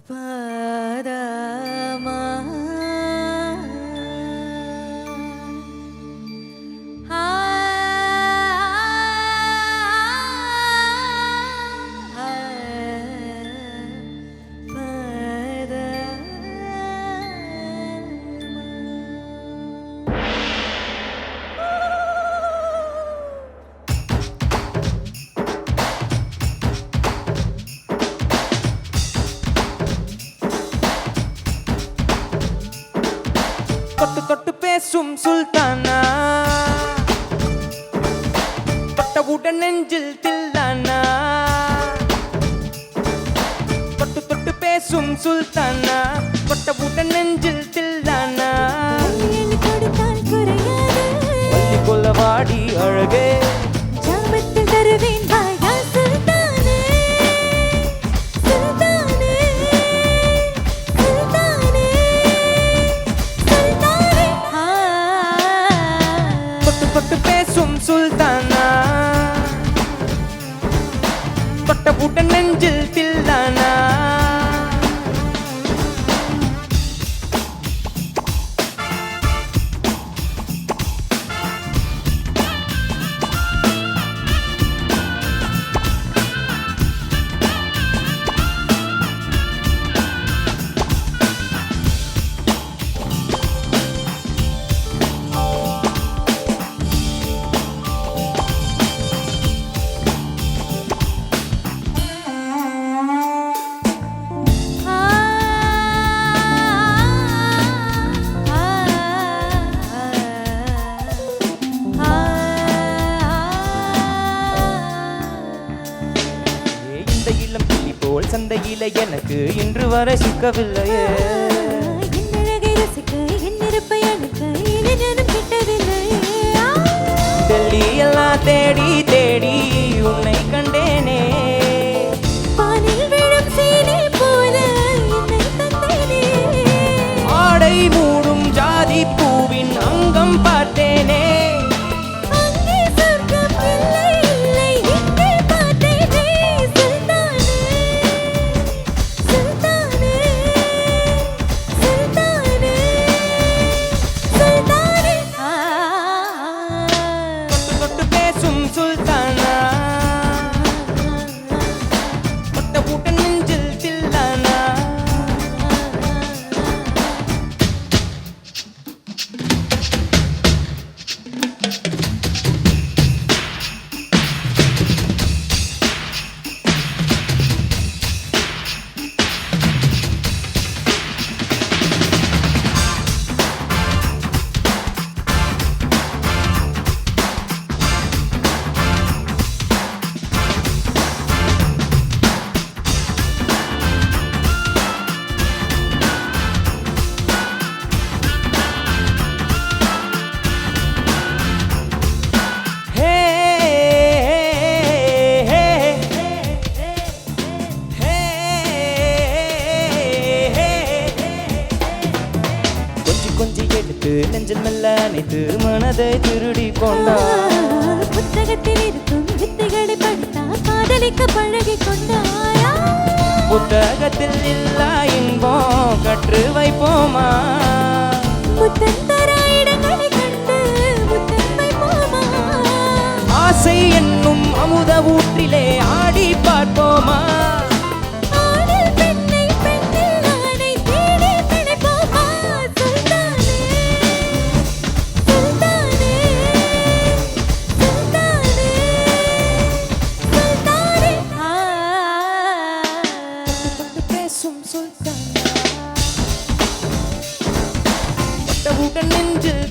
பாதமா தொட்டு தொட்டு பேசும் சுல்தானா, தொட்டவுடன் நெஞ்சில் தில்லானா. தொட்டு தொட்டு பேசும் சுல்தானா, தொட்டவுடன் நெஞ்சில் தில்லானா. கொல்ல வாடி அழகே ஜாமத்தில் தருவேன் வாயா சுல்தானே, சுல்தானே, சுல்தானே, சுல்தானே. தொட்டு தொட்டு பேசும் சுல்தானா, தொட்டவுடன் நெஞ்சில் தில்லானா. சந்தையில எனக்கு இன்று வரை சிக்கவில்லையே. என்னழகை ரசிக்க என் இருப்பை அணுக்க இளைஞனும் கிட்டதில்லையே. டெல்லி எல்லாம் தேடி தேடி உன்னை கண்டேனே. பாலில் விழும் சீனி போல என்னை தந்தேனே. ஆடை மூடும் ஜாதி பூவின் அங்கம் பார்த்தேனே. அங்கே சொர்க்கம் இல்லை இல்லை இங்கே பார்த்தேனே. சுல்தானே, சுல்தானே, சுல்தானே, சுல்தானே. தொட்டு தொட்டு பேசும் சுல்தானா, தொட்டவுடன் நெஞ்சில் தில்லானா. கொஞ்சி எடுத்து நெஞ்சில் மெல்ல அணைத்து மனதை திருடி கொண்டார். புத்தகத்தில் இருக்கும் வித்தைகளை படித்தா காதலிக்க பழகி கொண்டாயா. புத்தகத்தில் இல்லா இன்பம் கற்று வைப்போமா. புத்தன் தர இடங்களை கண்டு புத்தன் வைப்போமா. ஆசை என்னும் அமுத ஊற்றிலே ஆடி பார்ப்போமா. ஆணில் பெண்ணை பெண்ணில் ஆணை தேடி பிணைப்போமா. சுல்தானே, சுல்தானே, சுல்தானே, சுல்தானே. தொட்டு பேசும் சுல்தானா, தொட்டவுடன் நெஞ்சில்